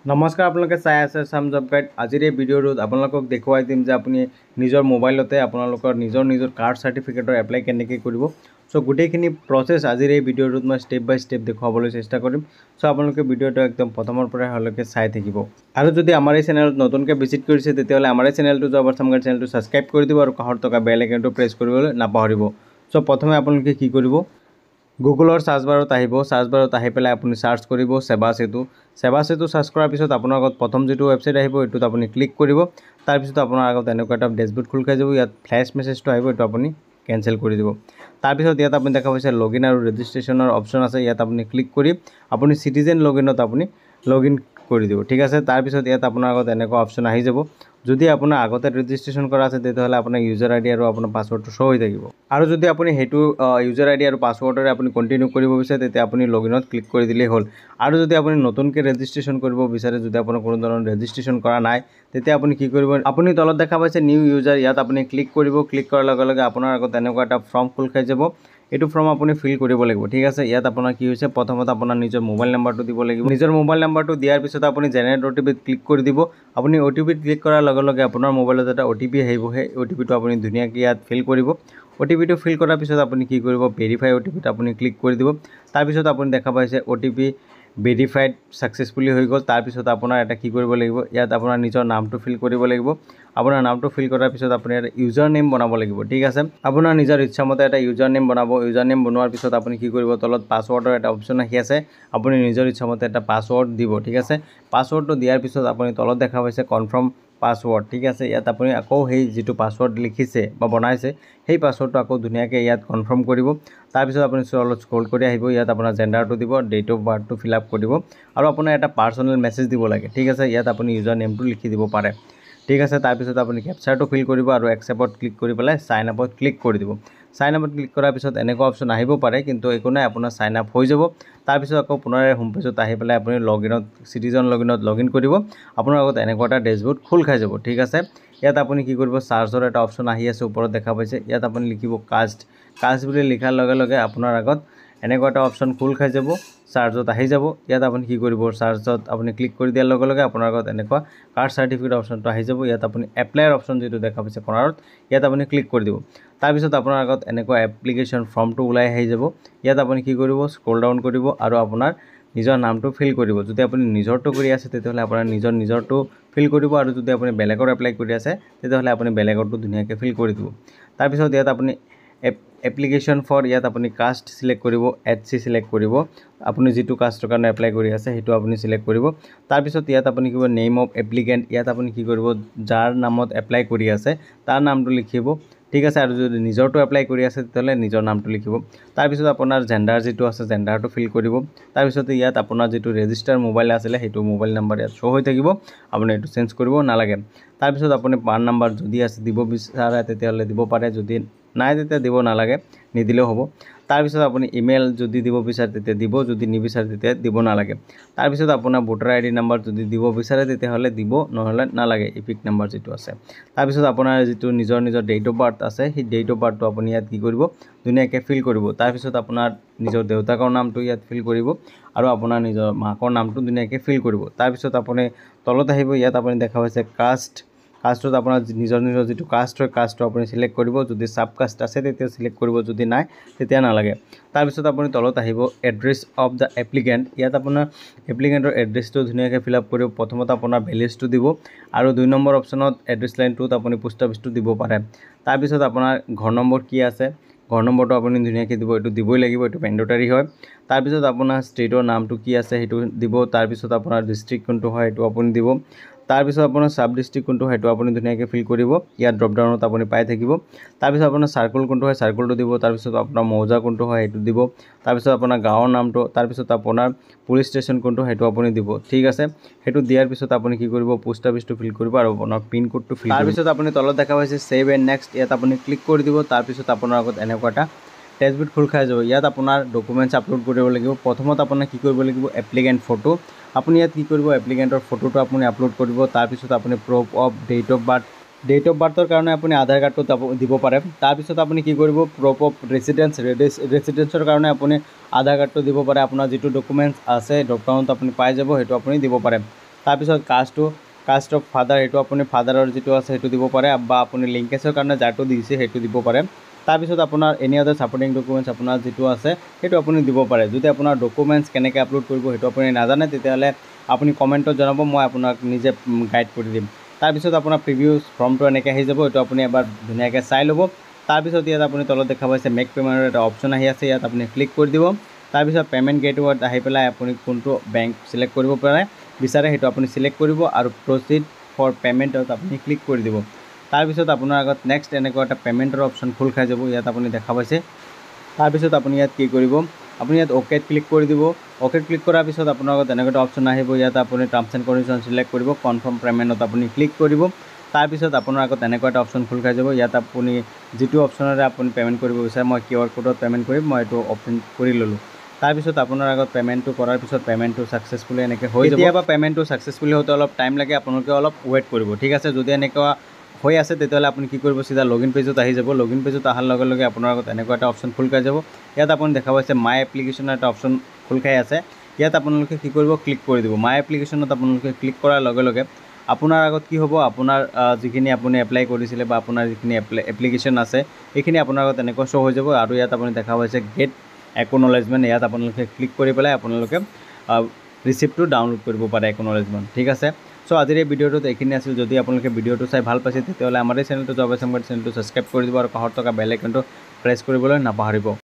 নমস্কাৰ আপোনালোকে চাই আছে চাম জব গাইড। আজিৰ এই ভিডিঅ'টোত আপোনালোকক দেখুৱাই দিম যে আপুনি নিজৰ মোবাইলতে আপোনালোকৰ নিজৰ কাৰ্ড চাৰ্টিফিকেটৰ এপ্লাই কেনেকৈ কৰিব। সো গোটেইখিনি প্ৰচেছ আজিৰ এই ভিডিঅ'টোত মই ষ্টেপ বাই ষ্টেপ দেখুৱাবলৈ চেষ্টা কৰিম। সো আপোনালোকে ভিডিঅ'টো একদম প্ৰথমৰ পৰা শেষলৈকে চাই থাকিব। আৰু যদি আমাৰ এই চেনেলত নতুনকৈ ভিজিট কৰিছে তেতিয়াহ'লে আমাৰ এই চেনেলটো জব চাম গাইড চেনেলটো ছাবস্ক্ৰাইব কৰি দিব আৰু কাষত থকা বেল আইকনটো প্ৰেছ কৰিবলৈ নাপাহৰিব। সো প্ৰথমে আপোনালোকে কি কৰিব, গুগলৰ সাৰ্চ বাৰত আহিব। সাৰ্চ বাৰত আহি পেলাই আপুনি সাৰ্চ কৰিব সেৱা সেতু। সেৱা সেতু সাৰ্চ কৰাৰ পিছত আপোনাৰ আগত প্ৰথম যেটো ৱেবসাইট আহিব এটোত আপুনি ক্লিক কৰিব। তাৰ পিছত আপোনাৰ আগত এনেকুৱা এটা ডেশবোৰ্ড খোল খাই যাব। ইয়াত ফ্ল্যাশ মেছেজটো আহিব, এটো আপুনি কেনসেল কৰি দিব। তাৰ পিছত ইয়াত আপুনি দেখা পাইছে লগইন আৰু ৰেজিষ্ট্ৰেচনৰ অপচন আছে। ইয়াত আপুনি ক্লিক কৰি আপুনি সিটিজেন লগইনত আপুনি লগইন কৰি দিব। ঠিক আছে, তাৰ পিছত ইয়াত আপোনাৰ আগত এনেকুৱা অপচন আহি যাব। যদি আপোনাৰ আগতে ৰেজিষ্ট্ৰেচন কৰা আছে তেতিয়াহ'লে আপোনাৰ ইউজাৰ আইডি আৰু আপোনাৰ পাছৱৰ্ডটো শো হৈ থাকিব। আৰু যদি আপুনি হেতু ইউজাৰ আইডি আৰু পাছৱৰ্ডৰে আপুনি কন্টিনিউ কৰিব বিচাৰে তেতিয়া আপুনি লগইনত ক্লিক কৰি দিলেই হ'ল। আৰু যদি আপুনি নতুনকৈ ৰেজিষ্ট্ৰেচন কৰিব বিচাৰে, যদি আপোনাৰ কোনো ধৰণৰ ৰেজিষ্ট্ৰেচন কৰা নাই তেতিয়া আপুনি কি কৰিব, আপুনি তলত দেখা পাইছে নিউ ইউজাৰ, ইয়াত আপুনি ক্লিক কৰিব। ক্লিক কৰাৰ লগে লগে আপোনাৰ আগত এনেকুৱা এটা ফৰ্ম খোল খাই যাব। এইটো ফৰ্ম আপুনি ফিল কৰিব লাগিব। ঠিক আছে, ইয়াত আপোনাৰ কি হৈছে, প্ৰথমতে আপোনাৰ নিজৰ মোবাইল নাম্বাৰটো দিব লাগিব। নিজৰ মোবাইল নাম্বাৰটো দিয়াৰ পিছত আপুনি জেনেৰেট OTPত ক্লিক কৰি দিব। আপুনি OTPত ক্লিক কৰাৰ লগে লগে আপোনাৰ মোবাইলত এটা OTP আহিব। সেই OTPটো আপুনি ধুনীয়াকৈ ইয়াত ফিল কৰিব। OTPটো ফিল কৰাৰ পিছত আপুনি কি কৰিব, ভেৰিফাই OTPত আপুনি ক্লিক কৰি দিব। তাৰ পিছত আপুনি দেখা পাইছে OTP ভেৰিফাইড সাকসেসফুলি হৈ গ'ল। তাৰ পিছত আপোনাৰ এটা কি কৰিব লাগিব, ইয়াত আপোনাৰ নিজৰ নামটো ফিল কৰিব লাগিব। আপোনাৰ নামটো ফিল কৰাৰ পিছত আপুনি এটা ইউজাৰ নেম বনাব লাগিব। ঠিক আছে, আপোনাৰ নিজৰ ইচ্ছামতে এটা ইউজাৰ নেম বনাব। ইউজাৰ নেম বনোৱাৰ পিছত আপুনি কি কৰিব, তলত পাছৱৰ্ডৰ এটা অপচন আহি আছে, আপুনি নিজৰ ইচ্ছামতে এটা পাছৱৰ্ড দিব। ঠিক আছে, পাছৱৰ্ডটো দিয়াৰ পিছত আপুনি তলত দেখা পাইছে কনফাৰ্ম পাছৱৰ্ড। ঠিক আছে, ইয়াত আপুনি আকৌ সেই যেটো পাছৱৰ্ড লিখিছে বা বনাইছে সেই পাছৱৰ্ডটো আকৌ ধুনীয়াকৈ ইয়াত কনফাৰ্ম কৰিব। তাৰ পিছত আপুনি অলপ স্ক্ৰল কৰি আহিব, ইয়াত আপোনাৰ জেন্ডাৰটো দিব, ডেট অফ বাৰ্থটো ফিল আপ কৰিব আৰু আপোনাৰ এটা পাৰ্সোনেল মেছেজ দিব লাগে। ঠিক আছে, ইয়াত আপুনি ইউজাৰ নেমটো লিখি দিব পাৰে। ঠিক আছে, তাৰ পিছত আপুনি ক্যাপচাৰটো ফিল কৰিব আৰু একসেপ্টত ক্লিক কৰি পেলাই সাইন আপত ক্লিক কৰি দিব। সাইন আপত ক্লিক কৰাৰ পিছত এনেকুৱা অপচন আহিব পাৰে, কিন্তু একো নাই, আপোনাৰ সাইন আপ হৈ যাব। তাৰ পিছত আকৌ পুনৰ হোম পেজত আহি পেলাই আপুনি লগইনত সিটিজেন লগইনত লগইন কৰিব। আপোনাৰ আগত এনেকুৱা এটা ডেশবোৰ্ড খোল খাই যাব। ঠিক আছে, ইয়াত আপুনি কি কৰিব, সাৰ্চৰ এটা অপচন আহি আছে ওপৰত দেখা পাইছে, ইয়াত আপুনি লিখিব কাষ্ট। কাষ্ট বুলি লিখাৰ লগে লগে আপোনাৰ আগত এনেকুৱা এটা অপচন খোল খাই যাব, সাৰ্চত আহি যাব। ইয়াত আপুনি কি কৰিব, সাৰ্চত আপুনি ক্লিক কৰি দিয়াৰ লগে লগে আপোনাৰ আগত এনেকুৱা কাৰ্ড সাৰ্টিফিকেট অপচনটো আহি যাব। ইয়াত আপুনি এপ্লাইৰ অপচন যেটো দেখা পাইছে কৰ্নাৰত, ইয়াত আপুনি ক্লিক কৰি দিব। তাৰ পিছত আপোনাৰ আগত এনেকুৱা এপ্লিকেশ্যন ফৰ্মটো ওলাই আহি যাব। ইয়াত আপুনি কি কৰিব, স্ক্ৰল ডাউন কৰিব আৰু আপোনাৰ নিজৰ নামটো ফিল কৰিব। যদি আপুনি নিজৰটো কৰি আছে তেতিয়াহ'লে আপোনাৰ নিজৰটো ফিল কৰিব, আৰু যদি আপুনি বেলেগৰ এপ্লাই কৰি আছে তেতিয়াহ'লে আপুনি বেলেগৰটো ধুনীয়াকৈ ফিল কৰি দিব। তাৰ পিছত ইয়াত আপুনি এপ্লিকেশ্যন ফৰ, ইয়াত আপুনি কাষ্ট সিলেক্ট কৰিব, HC সিলেক্ট কৰিব। আপুনি যেটো কাষ্টৰ কাৰণে এপ্লাই কৰি আছে সেইটো আপুনি সিলেক্ট কৰিব। তাৰ পিছত ইয়াত আপুনি কি কৰিব, নেম অফ এপ্লিকেণ্ট, ইয়াত আপুনি কি কৰিব, যাৰ নামত এপ্লাই কৰি আছে তাৰ নামটো লিখিব। ঠিক আছে, আৰু যদি নিজৰটো এপ্লাই কৰি আছে তেতিয়াহ'লে নিজৰ নামটো লিখিব। তাৰ পিছত আপোনাৰ জেন্ডাৰ যেটো আছে জেন্ডাৰটো ফিল কৰিব। তাৰ পিছত ইয়াত আপোনাৰ যেটো ৰেজিষ্টাৰ মোবাইল আছিলে সেইটো মোবাইল নাম্বাৰ ইয়াত শো হৈ থাকিব, আপুনি এটো চেঞ্জ কৰিব নালাগে। তাৰ পিছত আপুনি পান নাম্বাৰ যদি আছে দিব বিচাৰে তেতিয়াহ'লে দিব পাৰে, যদি নাই তেতিয়া দিব নালাগে, নিদিলেও হ'ব। তাৰ পিছত আপুনি ইমেইল যদি দিব বিচাৰে তেতিয়া দিব, যদি নিবিচাৰে তেতিয়া দিব নালাগে। তাৰ পিছত আপোনাৰ ভোটাৰ আইডি নাম্বাৰ যদি দিব বিচাৰে তেতিয়াহ'লে দিব, নহ'লে নালাগে, ইপিক নাম্বাৰ যেটো আছে। তাৰ পিছত আপোনাৰ যেটো নিজৰ ডেট অফ বাৰ্থ আছে সেই ডেট অফ বাৰ্থটো আপুনি ইয়াত কি কৰিব, ধুনীয়াকৈ ফিল কৰিব। তাৰ পিছত আপোনাৰ নিজৰ দেউতাকৰ নামটো ইয়াত ফিল কৰিব আৰু আপোনাৰ নিজৰ মাকৰ নামটো ধুনীয়াকৈ ফিল কৰিব। তাৰ পিছত আপুনি তলত আহিব, ইয়াত আপুনি দেখা পাইছে কাষ্টত আপোনাৰ নিজৰ যেটো কাষ্ট হয় কাষ্টটো আপুনি সিলেক্ট কৰিব। যদি সাব কাষ্ট আছে তেতিয়া সিলেক্ট কৰিব, যদি নাই তেতিয়া নালাগে। তাৰ পিছত আপুনি তলত আহিব এড্ৰেছ অফ দ্য এপ্লিকেণ্ট, ইয়াত আপোনাৰ এপ্লিকেণ্টৰ এড্ৰেছটো ধুনীয়াকৈ ফিল আপ কৰিব। প্ৰথমতে আপোনাৰ ভিলেজটো দিব আৰু 2 নম্বৰ অপচনত এড্ৰেছ লাইন 2ত আপুনি পোষ্ট অফিচটো দিব পাৰে। তাৰ পিছত আপোনাৰ ঘৰ নম্বৰ কি আছে, ঘৰ নম্বৰটো আপুনি ধুনীয়াকৈ দিব, এইটো দিবই লাগিব, এইটো মেণ্ডেটৰী হয়। তাৰ পিছত আপোনাৰ ষ্টেটৰ নামটো কি আছে সেইটো দিব। তাৰ পিছত আপোনাৰ ডিস্ট্ৰিক্ট কোনটো হয় সেইটো আপুনি দিব। তাৰ পিছত আপোনাৰ সাব ডিস্ট্ৰিক্ট কোনটো হয় সেইটো আপুনি ধুনীয়াকৈ ফিল কৰিব, ইয়াত ড্ৰপ ডাউনত আপুনি পাই থাকিব। তাৰ পিছত আপোনাৰ সাৰ্কল কোনটো হয় সাৰ্কলটো দিব। তাৰ পিছত আপোনাৰ মৌজা কোনটো হয় সেইটো দিব। তাৰ পিছত আপোনাৰ গাঁৱৰ নামটো, তাৰ পিছত আপোনাৰ পুলিচ ষ্টেচন কোনটো সেইটো আপুনি দিব। ঠিক আছে, সেইটো দিয়াৰ পিছত আপুনি কি কৰিব, পোষ্ট অফিচটো ফিল কৰিব আৰু আপোনাৰ পিন কোডটো ফিল কৰিব। তাৰ পিছত আপুনি তলত দেখা পাইছে সেভ এণ্ড নেক্সট, ইয়াত আপুনি ক্লিক কৰি দিব। তাৰ পিছত আপোনাৰ আগত এনেকুৱা এটা ডেশবোৰ্ড খোল খাই যাব। ইয়াত আপোনাৰ ডকুমেণ্টছ আপলোড কৰিব লাগিব। প্ৰথমত আপোনাৰ কি কৰিব লাগিব, এপ্লিকেণ্ট ফটো, আপুনি ইয়াত কি কৰিব, এপ্লিকেণ্টৰ ফটোটো আপুনি আপলোড কৰিব। তাৰ পিছত আপুনি প্ৰুফ অফ ডেট অফ বাৰ্থৰ কাৰণে আপুনি আধাৰ কাৰ্ডটো দিব পাৰে। তাৰ পিছত আপুনি কি কৰিব, প্ৰুফ অফ ৰেচিডেন্সৰ কাৰণে আপুনি আধাৰ কাৰ্ডটো দিব পাৰে। আপোনাৰ যেটো ডকুমেণ্টছ আছে ড্ৰপ ডাউনত আপুনি পাই যাব, সেইটো আপুনি দিব পাৰে। তাৰপিছত কাষ্ট অফ ফাদাৰ, সেইটো আপুনি ফাদাৰৰ যিটো আছে সেইটো দিব পাৰে, বা আপুনি লিংকেজৰ কাৰণে যাৰটো দিছে সেইটো দিব পাৰে। তাৰপিছত আপোনাৰ এনি আদাৰ ছাপৰ্টিং ডকুমেণ্টছ আপোনাৰ যিটো আছে সেইটো আপুনি দিব পাৰে। যদি আপোনাৰ ডকুমেণ্টছ কেনেকৈ আপলোড কৰিব সেইটো আপুনি নাজানে, তেতিয়াহ'লে আপুনি কমেণ্টত জনাব, মই আপোনাক নিজে গাইড কৰি দিম। তাৰপিছত আপোনাৰ প্ৰিভিউজ ফৰ্মটো এনেকৈ আহি যাব, এইটো আপুনি এবাৰ ধুনীয়াকৈ চাই ল'ব। তাৰপিছত ইয়াত আপুনি তলত দেখা পাইছে মেক পে'মেণ্টৰ এটা অপশ্যন আহি আছে, ইয়াত আপুনি ক্লিক কৰি দিব। তাৰপিছত পে'মেণ্ট গেটৱেত আহি পেলাই আপুনি কোনটো বেংক চিলেক্ট কৰিব বিচাৰে সেইটো আপুনি চিলেক্ট কৰিব, আৰু প্ৰচিড ফৰ পে'মেণ্টত আপুনি ক্লিক কৰি দিব। তাৰপিছত আপোনাৰ আগত নেক্সট এনেকুৱা এটা পে'মেণ্টৰ অপশ্যন খোল খাই যাব, ইয়াত আপুনি দেখা পাইছে। তাৰপিছত আপুনি ইয়াত কি কৰিব, আপুনি ইয়াত অ'কেত ক্লিক কৰি দিব। অ'কেত ক্লিক কৰাৰ পিছত আপোনাৰ আগত এনেকুৱা এটা অপশ্যন আহিব, ইয়াত আপুনি টাৰ্মছ এণ্ড কণ্ডিশ্যন চিলেক্ট কৰিব, কনফাৰ্ম পে'মেণ্টত আপুনি ক্লিক কৰিব। তাৰপিছত আপোনাৰ আগত এনেকুৱা এটা অপশ্যন খোল খাই যাব, ইয়াত আপুনি যিটো অপশ্যনেৰে আপুনি পে'মেণ্ট কৰিব বিচাৰে, মই QR কোডত পে'মেণ্ট কৰিম, মই এইটো অপশ্যন কৰি ল'লোঁ। তাৰপিছত আপোনাৰ আগত পে'মেণ্টটো কৰাৰ পিছত পে'মেণ্টটো ছাকচেছফুলি এনেকৈ হৈ যাব। কেতিয়াবা পে'মেণ্টটো ছাকচেছফুলি হওঁতে অলপ টাইম লাগে, আপোনালোকে অলপ ৱেইট কৰিব, ঠিক আছে। যদি এনেকুৱা হৈ আছে তেতিয়াহ'লে আপুনি কি কৰিব, চিধা লগইন পেজত আহি যাব। লগইন পেজত অহাৰ লগে লগে আপোনাৰ আগত এনেকুৱা এটা অপশ্যন খোল খাই যাব, ইয়াত আপুনি দেখা পাইছে মাই এপ্লিকেশ্যনৰ এটা অপশ্যন খোল খাই আছে। ইয়াত আপোনালোকে কি কৰিব, ক্লিক কৰি দিব। মাই এপ্লিকেশ্যনত আপোনালোকে ক্লিক কৰাৰ লগে লগে আপোনাৰ আগত কি হ'ব, আপোনাৰ যিখিনি আপুনি এপ্লাই কৰিছিলে বা আপোনাৰ যিখিনি এপ্লিকেশ্যন আছে এইখিনি আপোনাৰ আগত এনেকুৱা শ্ব' হৈ যাব। আৰু ইয়াত আপুনি দেখা পাইছে গেট একনলেজমেণ্ট, ইয়াত আপোনালোকে ক্লিক কৰি পেলাই আপোনালোকে ৰিচিপ্টটো ডাউনলোড কৰিব পাৰে, একনলেজমেণ্ট, ঠিক আছে। চ' আজিৰ এই ভিডিঅ'টোত এইখিনি আছিল। যদি আপোনালোকে ভিডিঅ'টো চাই ভাল পাইছে তেতিয়াহ'লে আমাৰ এই চেনেলটো জব এছএমগাৰ্ড চেনেলটো ছাবস্ক্ৰাইব কৰি দিব, আৰু কাষত থকা বেল আইকনটো প্ৰেছ কৰিবলৈ নাপাহৰিব।